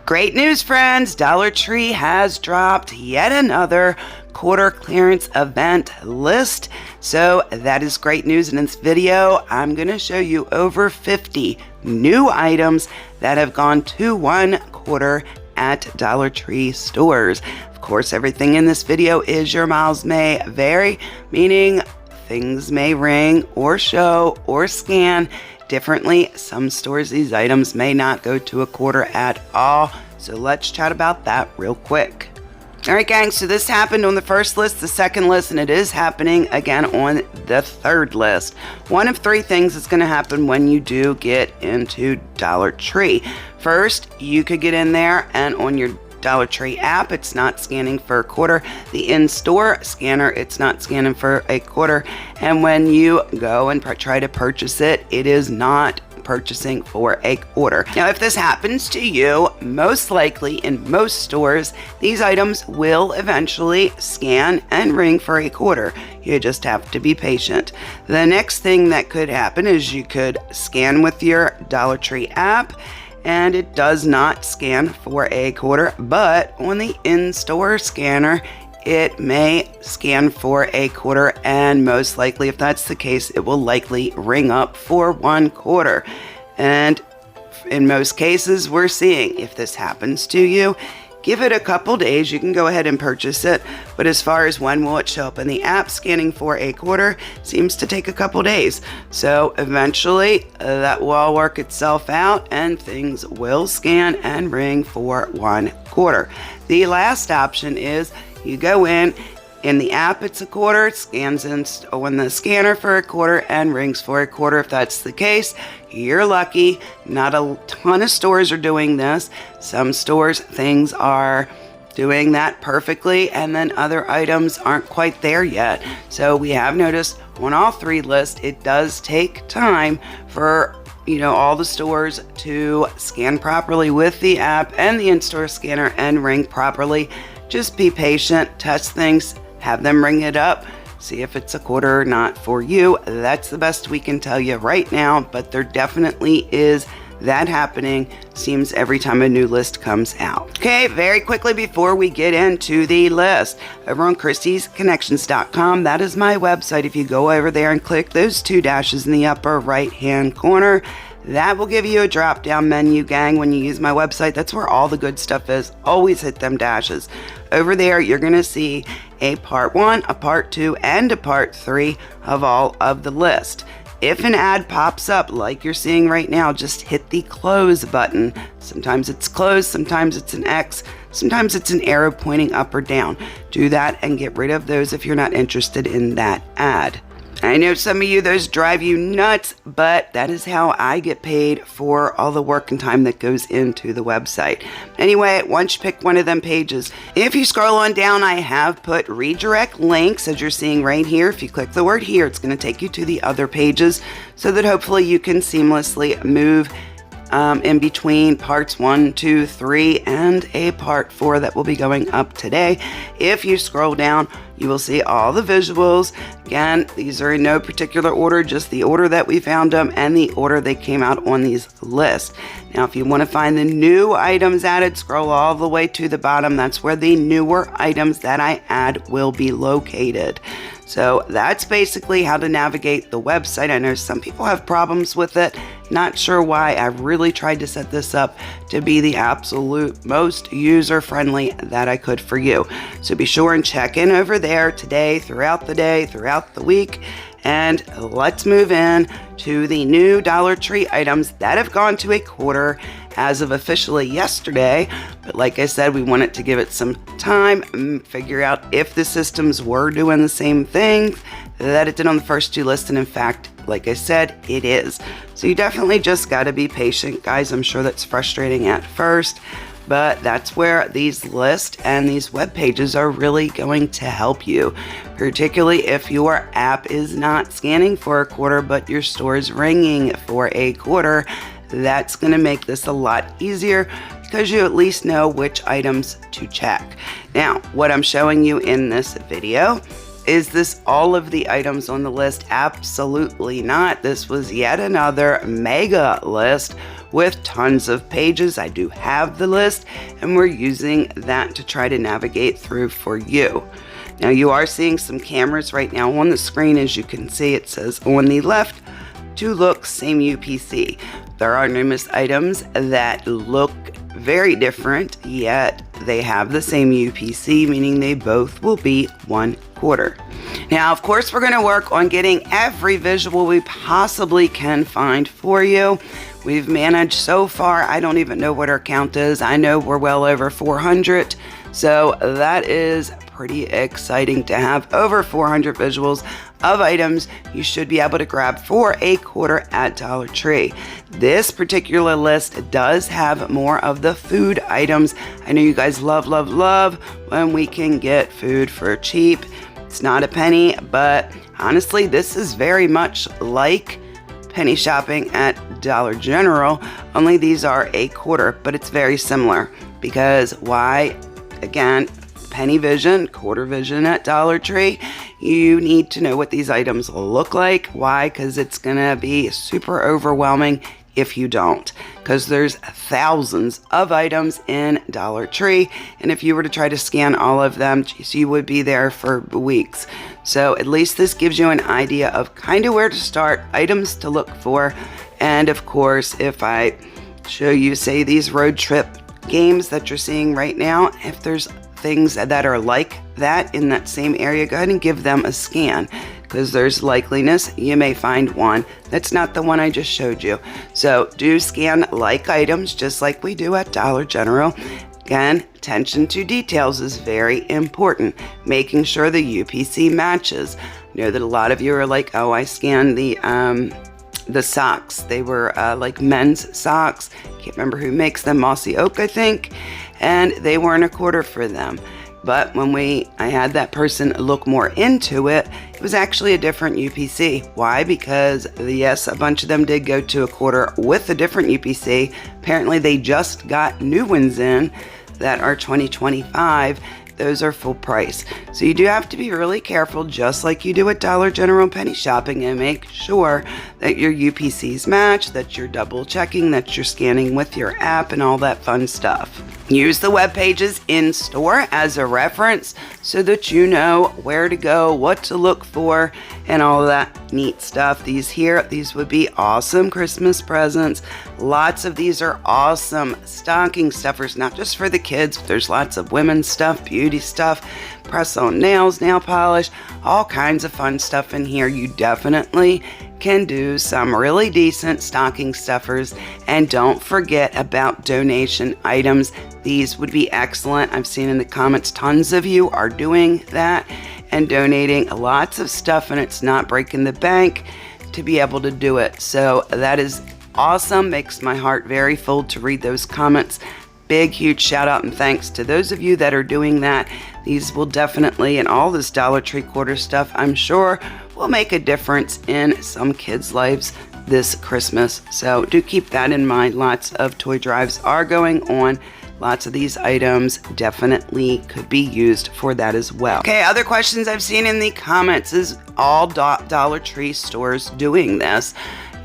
Great news, friends! Dollar Tree has dropped yet another quarter clearance event list. So that is great news. In this video, I'm going to show you over 50 new items that have gone to 1 quarter at Dollar Tree stores. Of course, everything in this video is your miles may vary, meaning things may ring or show or scan differently. Some stores, these items may not go to 1 quarter at all. So let's chat about that real quick. All right, gang, so this happened on the first list, the second list, and it is happening again on the third list. One of 3 things is going to happen when you do get into Dollar Tree. First, you could get in there and on your Dollar Tree app, it's not scanning for 1 quarter. The in-store scanner, it's not scanning for 1 quarter. And when you go and try to purchase it, it is not purchasing for 1 quarter. Now, if this happens to you, most likely in most stores, these items will eventually scan and ring for 1 quarter. You just have to be patient. The next thing that could happen is you could scan with your Dollar Tree app, and it does not scan for 1 quarter, but on the in-store scanner, it may scan for 1 quarter, and most likely, if that's the case, it will likely ring up for 1 quarter. And in most cases, we're seeing if this happens to you, give it a couple days. You can go ahead and purchase it. But as far as when will it show up in the app, scanning for 1 quarter seems to take a couple days. So eventually that will all work itself out and things will scan and ring for 1 quarter. The last option is you go in the app, it's 1 quarter, it scans in on the scanner for 1 quarter and rings for 1 quarter. If that's the case, you're lucky. Not a ton of stores are doing this. Some stores, things are doing that perfectly, and then other items aren't quite there yet. So we have noticed on all 3 lists, it does take time for all the stores to scan properly with the app and the in-store scanner and ring properly. Just be patient, test things, have them ring it up, see if it's 1 quarter or not for you. That's the best we can tell you right now, but there definitely is that happening. Seems every time a new list comes out. Okay, very quickly before we get into the list, over on KristiesConnections.com, that is my website. If you go over there and click those 2 dashes in the upper right hand corner, that will give you a drop down menu, gang. When you use my website, that's where all the good stuff is. Always hit them dashes. Over there, you're going to see a part 1, a part 2, and a part 3 of all of the list. If an ad pops up like you're seeing right now, just hit the close button. Sometimes it's closed, sometimes it's an X, sometimes it's an arrow pointing up or down. Do that and get rid of those if you're not interested in that ad. I know some of you, those drive you nuts, but that is how I get paid for all the work and time that goes into the website. Anyway, once you pick one of them pages, if you scroll on down, I have put redirect links, as you're seeing right here. If you click the word here, it's going to take you to the other pages so that hopefully you can seamlessly move in between parts 1, 2, 3, and a part 4 that will be going up today. If you scroll down, you will see all the visuals. Again, these are in no particular order, just the order that we found them and the order they came out on these lists. Now, if you want to find the new items added, scroll all the way to the bottom. That's where the newer items that I add will be located. So that's basically how to navigate the website. I know some people have problems with it. Not sure why. I really tried to set this up to be the absolute most user-friendly that I could for you. So be sure and check in over there today, throughout the day, throughout the week. And let's move in to the new Dollar Tree items that have gone to 1 quarter as of officially yesterday. But like I said, we wanted to give it some time and figure out if the systems were doing the same thing that it did on the first 2 lists. And in fact, like I said, it is. So you definitely just got to be patient, guys. I'm sure that's frustrating at first, but that's where these lists and these web pages are really going to help you, particularly if your app is not scanning for 1 quarter, but your store is ringing for 1 quarter. That's going to make this a lot easier because you at least know which items to check. Now, what I'm showing you in this video, is this all of the items on the list? Absolutely not. This was yet another mega list with tons of pages. I do have the list, and we're using that to try to navigate through for you. Now you are seeing some cameras right now on the screen. As you can see, it says on the left, to look same UPC. There are numerous items that look very different, yet they have the same UPC, meaning they both will be 1/4. Now, of course, we're going to work on getting every visual we possibly can find for you. We've managed so far, I don't even know what our count is. I know we're well over 400, so that is pretty exciting to have over 400 visuals of items you should be able to grab for 1/4 at Dollar Tree. This particular list does have more of the food items. I know you guys love when we can get food for cheap. It's not a penny, but honestly, this is very much like penny shopping at Dollar General, only these are 1/4, but it's very similar. Because why? Again, PennyVision, 1/4 vision at Dollar Tree. You need to know what these items look like. Why? Because it's gonna be super overwhelming if you don't, because there's thousands of items in Dollar Tree, and if you were to try to scan all of them, geez, you would be there for weeks. So at least this gives you an idea of kind of where to start, items to look for, and of course, if I show you, say, these road trip games that you're seeing right now, if there's things that are like that in that same area, go ahead and give them a scan, because there's likeliness you may find one that's not the one I just showed you. So do scan like items just like we do at Dollar General. Again, attention to details is very important, making sure the UPC matches. I know that a lot of you are like, oh, I scanned the socks. They were like men's socks. Can't remember who makes them, Mossy Oak, I think. And they weren't 1/4 for them. But when I had that person look more into it, it was actually a different UPC. Why? Because yes, a bunch of them did go to 1/4 with a different UPC. Apparently they just got new ones in that are 2025. Those are full price. So you do have to be really careful, just like you do at Dollar General penny shopping, and make sure that your UPCs match, that you're double checking, that you're scanning with your app and all that fun stuff. Use the web pages in store as a reference so that you know where to go, what to look for, and all of that neat stuff. These would be awesome Christmas presents. Lots of these are awesome stocking stuffers, not just for the kids. There's lots of women's stuff, beauty stuff, press-on nails, nail polish, all kinds of fun stuff in here. You definitely can do some really decent stocking stuffers, and don't forget about donation items. These would be excellent. I've seen in the comments tons of you are doing that and donating lots of stuff, and it's not breaking the bank to be able to do it. So that is awesome. Makes my heart very full to read those comments. Big, huge shout out and thanks to those of you that are doing that. These will definitely, and all this Dollar Tree quarter stuff, I'm sure, will make a difference in some kids' lives this Christmas. So do keep that in mind. Lots of toy drives are going on. Lots of these items definitely could be used for that as well. Okay, other questions I've seen in the comments is all Dollar Tree stores doing this?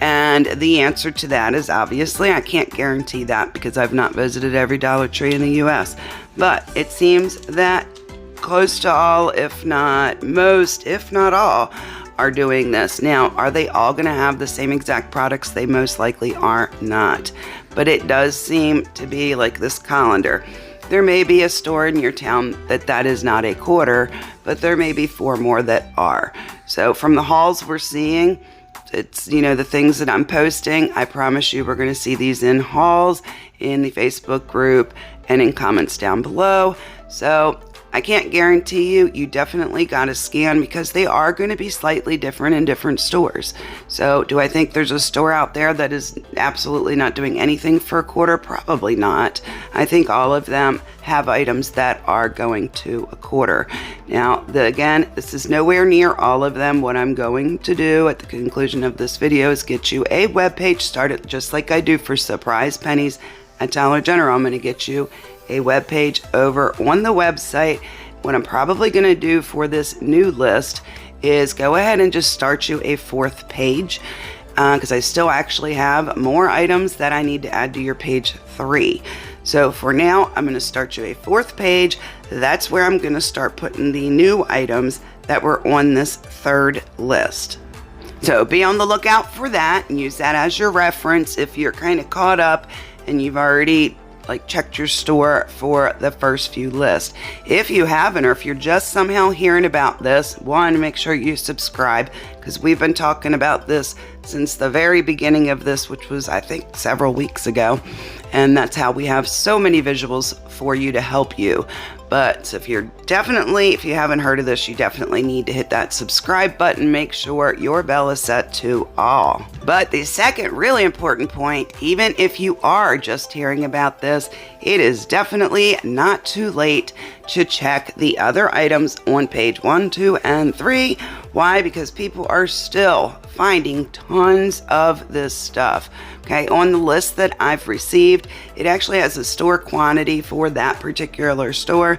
And the answer to that is obviously, I can't guarantee that because I've not visited every Dollar Tree in the US. But it seems that close to all, if not most, if not all, are doing this. Now, are they all going to have the same exact products? They most likely are not. But it does seem to be like this colander. There may be a store in your town that is not a quarter, but there may be 4 more that are. So from the hauls we're seeing, it's, you know, the things that I'm posting, I promise you we're going to see these in hauls, in the Facebook group, and in comments down below. So I can't guarantee you, you definitely got to scan because they are going to be slightly different in different stores. So do I think there's a store out there that is absolutely not doing anything for a quarter? Probably not. I think all of them have items that are going to a quarter. Now, again, this is nowhere near all of them. What I'm going to do at the conclusion of this video is get you a web page started just like I do for surprise pennies at Dollar General. I'm going to get you a web page over on the website. What I'm probably going to do for this new list is go ahead and just start you a 4th page. because I still actually have more items that I need to add to your page 3. So for now, I'm going to start you a 4th page. That's where I'm going to start putting the new items that were on this 3rd list. So be on the lookout for that and use that as your reference if you're kind of caught up and you've already checked your store for the first few lists. If you haven't, or if you're just somehow hearing about this, one, make sure you subscribe, because we've been talking about this since the very beginning of this, which was, I think, several weeks ago. And that's how we have so many visuals for you to help you. But if you haven't heard of this, you definitely need to hit that subscribe button. Make sure your bell is set to all. But the second really important point, even if you are just hearing about this, it is definitely not too late to check the other items on page 1, 2, and 3. Why? Because people are still finding tons of this stuff. Okay, on the list that I've received, it actually has a store quantity for that particular store.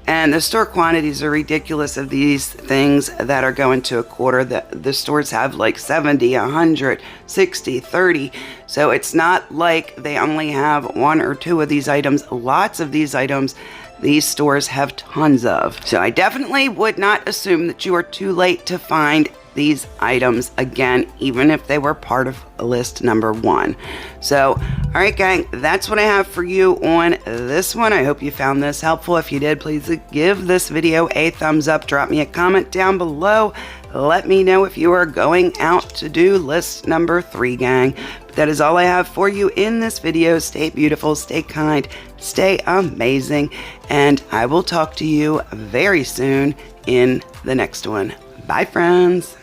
And the store quantities are ridiculous of these things that are going to a quarter. The stores have like 70, 100, 60, 30. So it's not like they only have 1 or 2 of these items. Lots of these items these stores have tons of. So I definitely would not assume that you are too late to find these items again, even if they were part of list number 1. So, all right, gang, that's what I have for you on this one. I hope you found this helpful. If you did, please give this video a thumbs up. Drop me a comment down below. Let me know if you are going out to do list number 3, gang. But that is all I have for you in this video. Stay beautiful, stay kind, stay amazing, and I will talk to you very soon in the next one. Bye, friends.